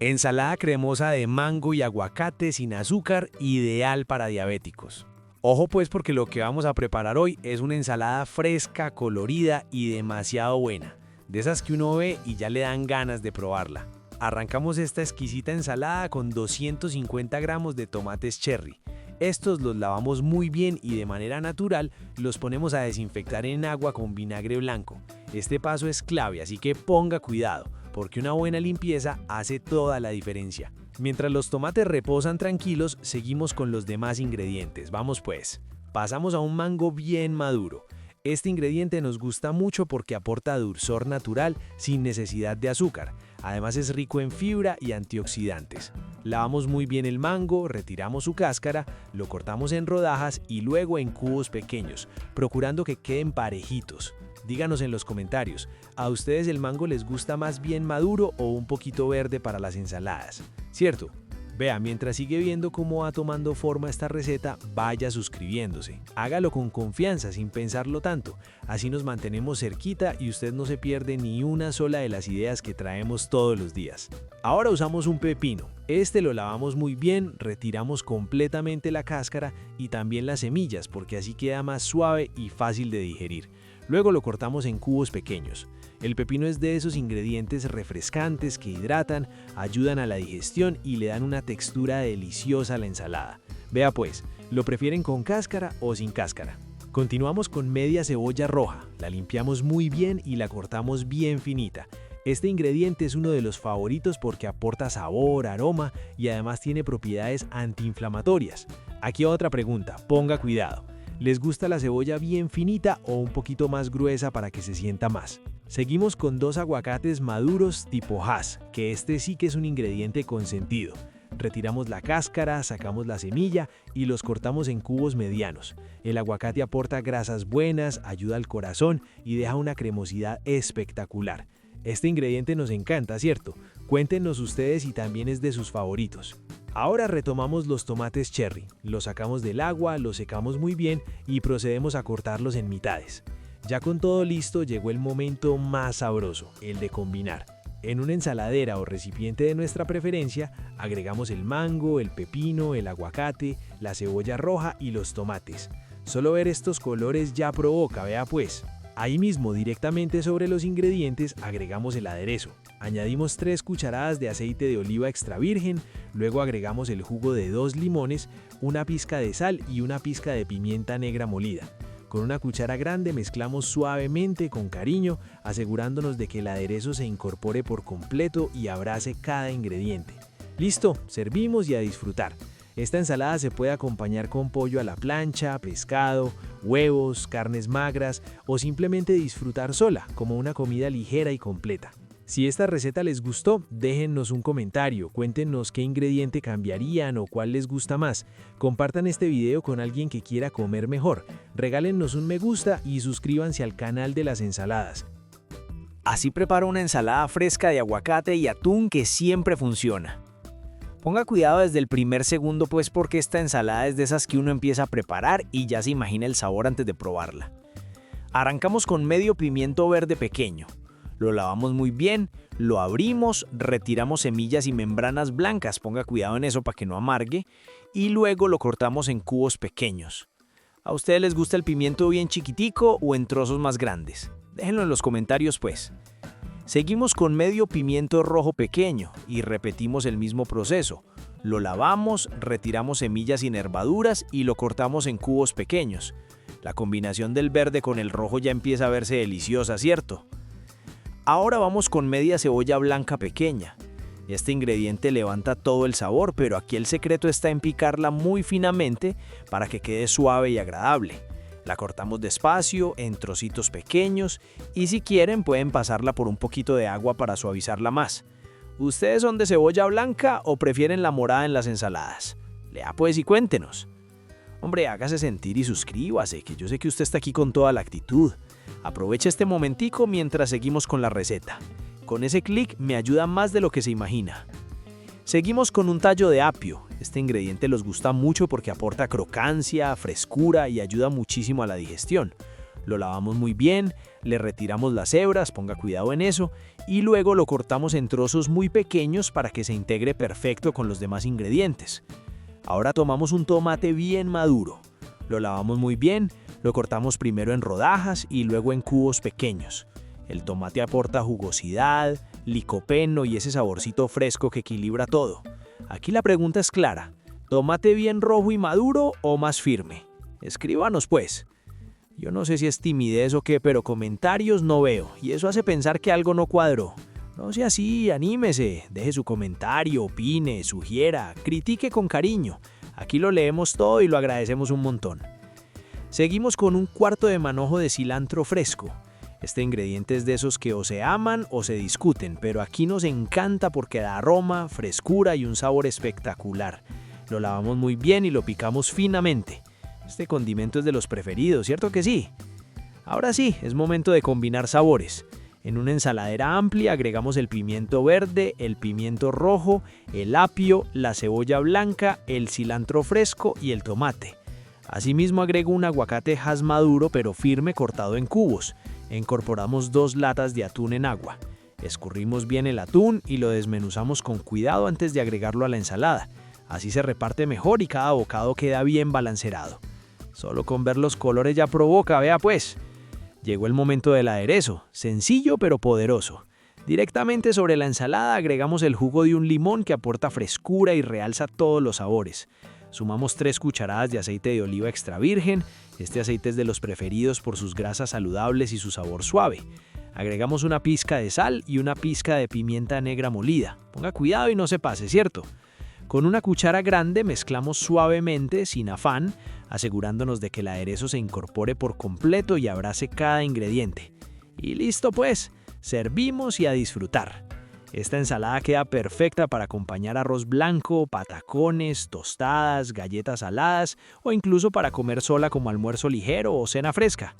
Ensalada cremosa de mango y aguacate sin azúcar, ideal para diabéticos. Ojo pues porque lo que vamos a preparar hoy es una ensalada fresca, colorida y demasiado buena. De esas que uno ve y ya le dan ganas de probarla. Arrancamos esta exquisita ensalada con 250 gramos de tomates cherry. Estos los lavamos muy bien y de manera natural los ponemos a desinfectar en agua con vinagre blanco. Este paso es clave, así que ponga cuidado, porque una buena limpieza hace toda la diferencia. Mientras los tomates reposan tranquilos, seguimos con los demás ingredientes. Vamos pues. Pasamos a un mango bien maduro. Este ingrediente nos gusta mucho porque aporta dulzor natural sin necesidad de azúcar. Además es rico en fibra y antioxidantes. Lavamos muy bien el mango, retiramos su cáscara, lo cortamos en rodajas y luego en cubos pequeños, procurando que queden parejitos. Díganos en los comentarios, ¿a ustedes el mango les gusta más bien maduro o un poquito verde para las ensaladas? ¿Cierto? Vea, mientras sigue viendo cómo va tomando forma esta receta, vaya suscribiéndose. Hágalo con confianza, sin pensarlo tanto. Así nos mantenemos cerquita y usted no se pierde ni una sola de las ideas que traemos todos los días. Ahora usamos un pepino. Este lo lavamos muy bien, retiramos completamente la cáscara y también las semillas, porque así queda más suave y fácil de digerir. Luego lo cortamos en cubos pequeños. El pepino es de esos ingredientes refrescantes que hidratan, ayudan a la digestión y le dan una textura deliciosa a la ensalada. Vea pues, ¿lo prefieren con cáscara o sin cáscara? Continuamos con media cebolla roja. La limpiamos muy bien y la cortamos bien finita. Este ingrediente es uno de los favoritos porque aporta sabor, aroma y además tiene propiedades antiinflamatorias. Aquí otra pregunta, ponga cuidado. ¿Les gusta la cebolla bien finita o un poquito más gruesa para que se sienta más? Seguimos con 2 aguacates maduros tipo Hass, que este sí que es un ingrediente consentido. Retiramos la cáscara, sacamos la semilla y los cortamos en cubos medianos. El aguacate aporta grasas buenas, ayuda al corazón y deja una cremosidad espectacular. Este ingrediente nos encanta, ¿cierto? Cuéntenos ustedes si también es de sus favoritos. Ahora retomamos los tomates cherry, los sacamos del agua, los secamos muy bien y procedemos a cortarlos en mitades. Ya con todo listo llegó el momento más sabroso, el de combinar. En una ensaladera o recipiente de nuestra preferencia, agregamos el mango, el pepino, el aguacate, la cebolla roja y los tomates. Solo ver estos colores ya provoca, vea pues. Ahí mismo, directamente sobre los ingredientes, agregamos el aderezo. Añadimos 3 cucharadas de aceite de oliva extra virgen, luego agregamos el jugo de 2 limones, una pizca de sal y una pizca de pimienta negra molida. Con una cuchara grande mezclamos suavemente con cariño, asegurándonos de que el aderezo se incorpore por completo y abrace cada ingrediente. Listo, servimos y a disfrutar. Esta ensalada se puede acompañar con pollo a la plancha, pescado, huevos, carnes magras o simplemente disfrutar sola, como una comida ligera y completa. Si esta receta les gustó, déjennos un comentario, cuéntenos qué ingrediente cambiarían o cuál les gusta más. Compartan este video con alguien que quiera comer mejor, regálennos un me gusta y suscríbanse al canal de las ensaladas. Así preparo una ensalada fresca de aguacate y atún que siempre funciona. Ponga cuidado desde el primer segundo pues porque esta ensalada es de esas que uno empieza a preparar y ya se imagina el sabor antes de probarla. Arrancamos con medio pimiento verde pequeño. Lo lavamos muy bien, lo abrimos, retiramos semillas y membranas blancas, ponga cuidado en eso para que no amargue, y luego lo cortamos en cubos pequeños. ¿A ustedes les gusta el pimiento bien chiquitico o en trozos más grandes? Déjenlo en los comentarios pues. Seguimos con medio pimiento rojo pequeño y repetimos el mismo proceso. Lo lavamos, retiramos semillas y nervaduras y lo cortamos en cubos pequeños. La combinación del verde con el rojo ya empieza a verse deliciosa, ¿cierto? Ahora vamos con media cebolla blanca pequeña. Este ingrediente levanta todo el sabor, pero aquí el secreto está en picarla muy finamente para que quede suave y agradable. La cortamos despacio, en trocitos pequeños, y si quieren pueden pasarla por un poquito de agua para suavizarla más. ¿Ustedes son de cebolla blanca o prefieren la morada en las ensaladas? Lea pues y cuéntenos. Hombre, hágase sentir y suscríbase, que yo sé que usted está aquí con toda la actitud. Aproveche este momentico mientras seguimos con la receta. Con ese clic me ayuda más de lo que se imagina. Seguimos con un tallo de apio. Este ingrediente los gusta mucho porque aporta crocancia, frescura y ayuda muchísimo a la digestión. Lo lavamos muy bien, le retiramos las hebras, ponga cuidado en eso, y luego lo cortamos en trozos muy pequeños para que se integre perfecto con los demás ingredientes. Ahora tomamos un tomate bien maduro. Lo lavamos muy bien, lo cortamos primero en rodajas y luego en cubos pequeños. El tomate aporta jugosidad, licopeno y ese saborcito fresco que equilibra todo. Aquí la pregunta es clara: ¿tomate bien rojo y maduro o más firme? Escríbanos pues. Yo no sé si es timidez o qué, pero comentarios no veo y eso hace pensar que algo no cuadró. No sea así, anímese, deje su comentario, opine, sugiera, critique con cariño. Aquí lo leemos todo y lo agradecemos un montón. Seguimos con un cuarto de manojo de cilantro fresco. Este ingrediente es de esos que o se aman o se discuten, pero aquí nos encanta porque da aroma, frescura y un sabor espectacular. Lo lavamos muy bien y lo picamos finamente. Este condimento es de los preferidos, ¿cierto que sí? Ahora sí, es momento de combinar sabores. En una ensaladera amplia agregamos el pimiento verde, el pimiento rojo, el apio, la cebolla blanca, el cilantro fresco y el tomate. Asimismo agrego un aguacate Hass maduro pero firme cortado en cubos. Incorporamos 2 latas de atún en agua. Escurrimos bien el atún y lo desmenuzamos con cuidado antes de agregarlo a la ensalada. Así se reparte mejor y cada bocado queda bien balanceado. Solo con ver los colores ya provoca, vea pues. Llegó el momento del aderezo, sencillo pero poderoso. Directamente sobre la ensalada agregamos el jugo de un limón que aporta frescura y realza todos los sabores. Sumamos 3 cucharadas de aceite de oliva extra virgen. Este aceite es de los preferidos por sus grasas saludables y su sabor suave. Agregamos una pizca de sal y una pizca de pimienta negra molida. Ponga cuidado y no se pase, ¿cierto? Con una cuchara grande mezclamos suavemente, sin afán, asegurándonos de que el aderezo se incorpore por completo y abrace cada ingrediente. Y listo pues, servimos y a disfrutar. Esta ensalada queda perfecta para acompañar arroz blanco, patacones, tostadas, galletas saladas o incluso para comer sola como almuerzo ligero o cena fresca.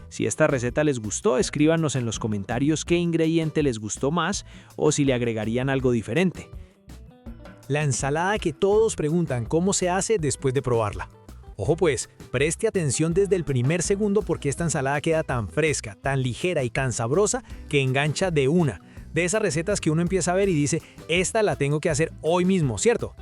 Si esta receta les gustó, escríbanos en los comentarios qué ingrediente les gustó más o si le agregarían algo diferente. La ensalada que todos preguntan cómo se hace después de probarla. Ojo pues, preste atención desde el primer segundo porque esta ensalada queda tan fresca, tan ligera y tan sabrosa que engancha de una. De esas recetas que uno empieza a ver y dice, esta la tengo que hacer hoy mismo, ¿cierto?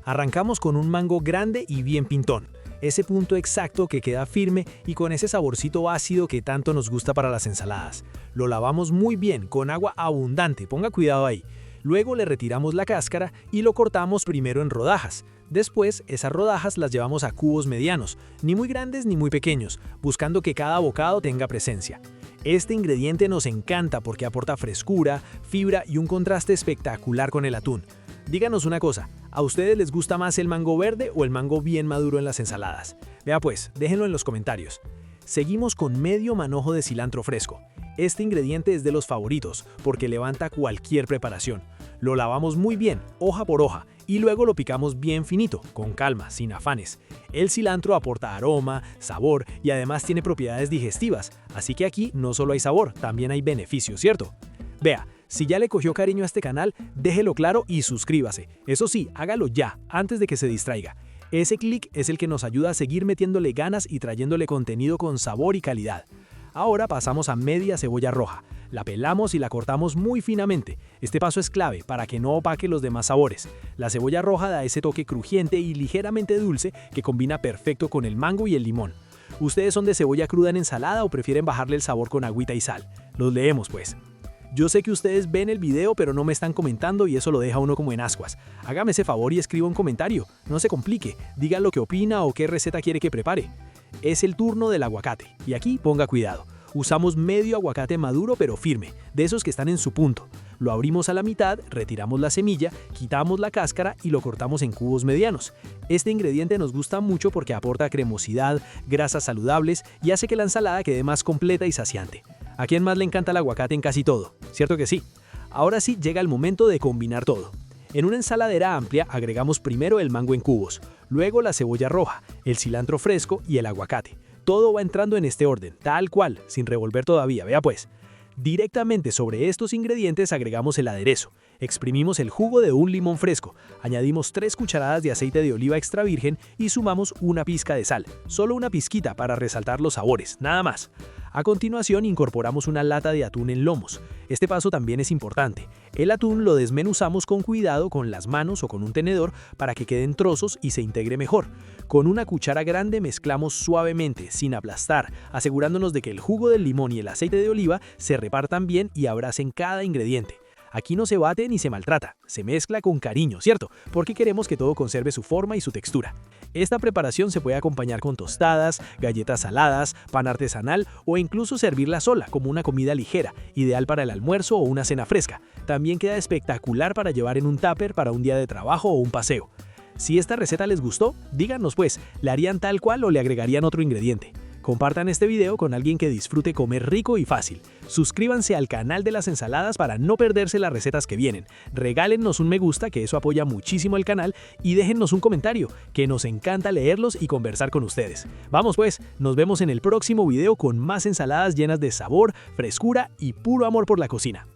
Arrancamos con un mango grande y bien pintón. Ese punto exacto que queda firme y con ese saborcito ácido que tanto nos gusta para las ensaladas. Lo lavamos muy bien, con agua abundante, ponga cuidado ahí. Luego le retiramos la cáscara y lo cortamos primero en rodajas. Después, esas rodajas las llevamos a cubos medianos, ni muy grandes ni muy pequeños, buscando que cada bocado tenga presencia. Este ingrediente nos encanta porque aporta frescura, fibra y un contraste espectacular con el atún. Díganos una cosa, ¿a ustedes les gusta más el mango verde o el mango bien maduro en las ensaladas? Vea pues, déjenlo en los comentarios. Seguimos con medio manojo de cilantro fresco. Este ingrediente es de los favoritos porque levanta cualquier preparación. Lo lavamos muy bien, hoja por hoja, y luego lo picamos bien finito, con calma, sin afanes. El cilantro aporta aroma, sabor y además tiene propiedades digestivas, así que aquí no solo hay sabor, también hay beneficios, ¿cierto? Vea, si ya le cogió cariño a este canal, déjelo claro y suscríbase. Eso sí, hágalo ya, antes de que se distraiga. Ese clic es el que nos ayuda a seguir metiéndole ganas y trayéndole contenido con sabor y calidad. Ahora pasamos a media cebolla roja. La pelamos y la cortamos muy finamente. Este paso es clave para que no opaque los demás sabores. La cebolla roja da ese toque crujiente y ligeramente dulce que combina perfecto con el mango y el limón. ¿Ustedes son de cebolla cruda en ensalada o prefieren bajarle el sabor con agüita y sal? Los leemos pues. Yo sé que ustedes ven el video pero no me están comentando y eso lo deja uno como en ascuas. Hágame ese favor y escriba un comentario. No se complique, diga lo que opina o qué receta quiere que prepare. Es el turno del aguacate y aquí ponga cuidado. Usamos medio aguacate maduro pero firme, de esos que están en su punto. Lo abrimos a la mitad, retiramos la semilla, quitamos la cáscara y lo cortamos en cubos medianos. Este ingrediente nos gusta mucho porque aporta cremosidad, grasas saludables y hace que la ensalada quede más completa y saciante. ¿A quién más le encanta el aguacate en casi todo? ¿Cierto que sí? Ahora sí llega el momento de combinar todo. En una ensaladera amplia agregamos primero el mango en cubos, luego la cebolla roja, el cilantro fresco y el aguacate. Todo va entrando en este orden, tal cual, sin revolver todavía, vea pues. Directamente sobre estos ingredientes agregamos el aderezo. Exprimimos el jugo de un limón fresco, añadimos 3 cucharadas de aceite de oliva extra virgen y sumamos una pizca de sal, solo una pizquita para resaltar los sabores, nada más. A continuación incorporamos una lata de atún en lomos. Este paso también es importante. El atún lo desmenuzamos con cuidado con las manos o con un tenedor para que queden trozos y se integre mejor. Con una cuchara grande mezclamos suavemente, sin aplastar, asegurándonos de que el jugo del limón y el aceite de oliva se repartan bien y abracen cada ingrediente. Aquí no se bate ni se maltrata, se mezcla con cariño, ¿cierto? Porque queremos que todo conserve su forma y su textura. Esta preparación se puede acompañar con tostadas, galletas saladas, pan artesanal o incluso servirla sola como una comida ligera, ideal para el almuerzo o una cena fresca. También queda espectacular para llevar en un tupper para un día de trabajo o un paseo. Si esta receta les gustó, díganos pues, ¿la harían tal cual o le agregarían otro ingrediente? Compartan este video con alguien que disfrute comer rico y fácil. Suscríbanse al canal de las ensaladas para no perderse las recetas que vienen. Regálennos un me gusta, que eso apoya muchísimo el canal, y déjennos un comentario, que nos encanta leerlos y conversar con ustedes. Vamos pues, nos vemos en el próximo video con más ensaladas llenas de sabor, frescura y puro amor por la cocina.